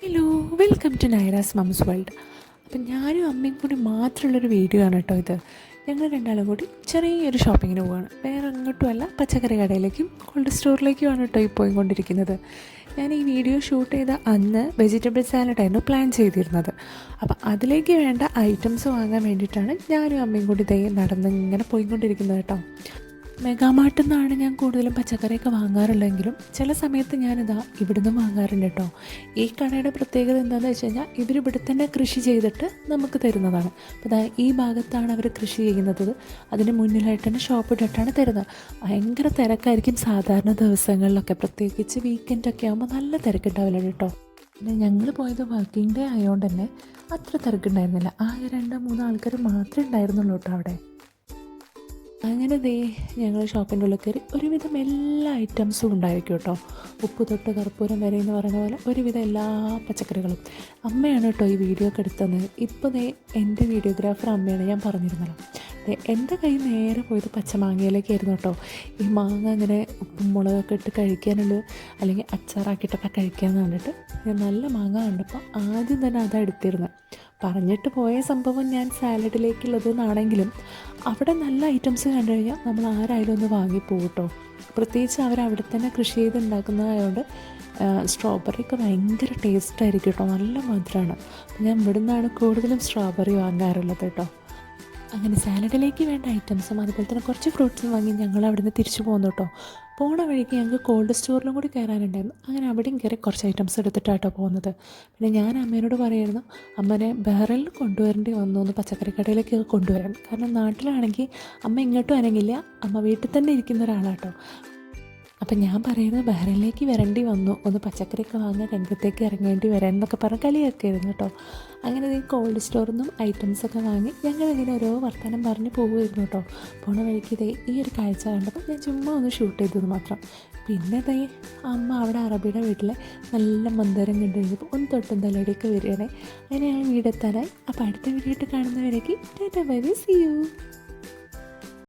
Hello, welcome to Naira's mums world. അപ്പം ഞാനും അമ്മയും കൂടി മാത്രമുള്ളൊരു വീഡിയോ ആണ് കേട്ടോ ഇത്. ഞങ്ങൾ രണ്ടാളും കൂടി ചെറിയൊരു ഷോപ്പിങ്ങിന് പോവുകയാണ്. വേറെ എങ്ങോട്ടുമല്ല, പച്ചക്കറി കടയിലേക്കും കോൾഡ് സ്റ്റോറിലേക്കുമാണ് കേട്ടോ ഈ പോയിക്കൊണ്ടിരിക്കുന്നത്. ഞാൻ ഈ വീഡിയോ ഷൂട്ട് ചെയ്ത അന്ന് വെജിറ്റബിൾ സാലഡായിരുന്നു പ്ലാൻ ചെയ്തിരുന്നത്. അപ്പം അതിലേക്ക് വേണ്ട ഐറ്റംസ് വാങ്ങാൻ വേണ്ടിയിട്ടാണ് ഞാനും അമ്മയും കൂടി ഇതേ നടന്ന് ഇങ്ങനെ പോയിക്കൊണ്ടിരിക്കുന്നത് കേട്ടോ. മെഗാമാർട്ടിൽ നിന്നാണ് ഞാൻ കൂടുതലും പച്ചക്കറിയൊക്കെ വാങ്ങാറുള്ളെങ്കിലും ചില സമയത്ത് ഞാനിതാ ഇവിടുന്ന് വാങ്ങാറുണ്ട് കേട്ടോ. ഈ കടയുടെ പ്രത്യേകത എന്താണെന്ന് വെച്ച് കഴിഞ്ഞാൽ ഇവരിവിടെ തന്നെ കൃഷി ചെയ്തിട്ട് നമുക്ക് തരുന്നതാണ്. അപ്പോൾ അതാ ഈ ഭാഗത്താണ് അവർ കൃഷി ചെയ്യുന്നത്. അതിന് മുന്നിലായിട്ട് തന്നെ ഷോപ്പ് ഇട്ടിട്ടാണ് തരുന്നത്. ഭയങ്കര തിരക്കായിരിക്കും സാധാരണ ദിവസങ്ങളിലൊക്കെ, പ്രത്യേകിച്ച് വീക്കെൻഡൊക്കെ ആകുമ്പോൾ നല്ല തിരക്കുണ്ടാവില്ല കേട്ടോ. പിന്നെ ഞങ്ങൾ പോയത് വർക്കിംഗ് ഡേ ആയതുകൊണ്ട് തന്നെ അത്ര തിരക്കുണ്ടായിരുന്നില്ല. ആകെ 2-3 ആൾക്കാർ മാത്രമേ ഉണ്ടായിരുന്നുള്ളൂ കേട്ടോ അവിടെ. അങ്ങനെ ഞങ്ങൾ ഷോപ്പിൻ്റെ ഉള്ളിൽ കയറി. ഒരുവിധം എല്ലാ ഐറ്റംസും ഉണ്ടായിരിക്കും കേട്ടോ. ഉപ്പ് തൊട്ട് കർപ്പൂരം വരെ എന്ന് പറയുന്ന പോലെ ഒരുവിധം എല്ലാ പച്ചക്കറികളും. അമ്മയാണ് കേട്ടോ ഈ വീഡിയോ ഒക്കെ എടുത്തത്. ഇപ്പോൾ എൻ്റെ വീഡിയോഗ്രാഫർ അമ്മയാണ്, ഞാൻ പറഞ്ഞിരുന്നല്ലോ. എൻ്റെ കൈ നേരെ പോയത് പച്ചമാങ്ങയിലേക്കായിരുന്നു കേട്ടോ. ഈ മാങ്ങ അങ്ങനെ ഉപ്പും മുളകൊക്കെ ഇട്ട് കഴിക്കാനുള്ള, അല്ലെങ്കിൽ അച്ചാറാക്കിയിട്ടൊക്കെ കഴിക്കാമെന്ന് കണ്ടിട്ട് ഞാൻ നല്ല മാങ്ങ കണ്ടപ്പോൾ ആദ്യം തന്നെ അതാണ് എടുത്തിരുന്നത്. പറഞ്ഞിട്ട് പോയ സംഭവം ഞാൻ സാലഡിലേക്കുള്ളതെന്നാണെങ്കിലും അവിടെ നല്ല ഐറ്റംസ് കണ്ടു കഴിഞ്ഞാൽ നമ്മൾ ആരായാലും ഒന്ന് വാങ്ങിപ്പോകും കേട്ടോ. പ്രത്യേകിച്ച് അവരവിടെ തന്നെ കൃഷി ചെയ്ത് ഉണ്ടാക്കുന്നതായതുകൊണ്ട് സ്ട്രോബെറിയൊക്കെ ഭയങ്കര ടേസ്റ്റായിരിക്കും കേട്ടോ, നല്ല മധുരമാണ്. ഞാൻ ഇവിടെ നിന്നാണ് കൂടുതലും സ്ട്രോബെറി വാങ്ങാറുള്ളത് കേട്ടോ. അങ്ങനെ സാലഡിലേക്ക് വേണ്ട ഐറ്റംസും അതുപോലെ തന്നെ കുറച്ച് ഫ്രൂട്ട്സും വാങ്ങി ഞങ്ങൾ അവിടെ നിന്ന് തിരിച്ചു പോകുന്നു കേട്ടോ. പോണ വഴിക്ക് ഞങ്ങൾക്ക് കോൾഡ് സ്റ്റോറിലും കൂടി കയറാനുണ്ടായിരുന്നു. അങ്ങനെ അവിടെയും കയറി കുറച്ച് ഐറ്റംസ് എടുത്തിട്ടാട്ടോ പോകുന്നത്. പിന്നെ ഞാൻ അമ്മേനോട് പറയായിരുന്നു അമ്മനെ ബഹ്റൈനിൽ കൊണ്ടുവരേണ്ടി വന്നു ഒന്ന് പച്ചക്കറി കടയിലേക്ക് കൊണ്ടുവരാൻ. കാരണം നാട്ടിലാണെങ്കിൽ അമ്മ ഇങ്ങോട്ടും അനങ്ങില്ല, അമ്മ വീട്ടിൽ തന്നെ ഇരിക്കുന്ന ഒരാളാട്ടോ. അപ്പം ഞാൻ പറയുന്നത് ബഹ്റൈനിലേക്ക് വരേണ്ടി വന്നു, ഒന്ന് പച്ചക്കറിയൊക്കെ വാങ്ങാൻ രംഗത്തേക്ക് ഇറങ്ങേണ്ടി വരാൻ എന്നൊക്കെ പറഞ്ഞ് കളിയൊക്കെ ആയിരുന്നു കേട്ടോ. അങ്ങനെ ഈ കോൾഡ് സ്റ്റോറിൽ നിന്നും ഐറ്റംസൊക്കെ വാങ്ങി ഞങ്ങളിങ്ങനെ ഓരോ വർത്തമാനം പറഞ്ഞ് പോകുമായിരുന്നു കേട്ടോ. പോണ വഴിക്ക് ഈ ഒരു കാഴ്ച കണ്ടപ്പോൾ ഞാൻ ചുമ്മാ ഒന്ന് ഷൂട്ട് ചെയ്തത് മാത്രം. പിന്നെ അമ്മ അവിടെ അറബിയുടെ വീട്ടിലെ നല്ല മന്ദാരം കണ്ടു കഴിഞ്ഞപ്പോൾ ഒന്ന് തൊട്ടും തലയുടെയൊക്കെ വരികയാണെ. അങ്ങനെ ഞങ്ങൾ വീടെത്താനായി. അപ്പോൾ അടുത്ത വീഡിയോ ആയിട്ട് കാണുന്നവരേക്ക് tata bye bye, see U.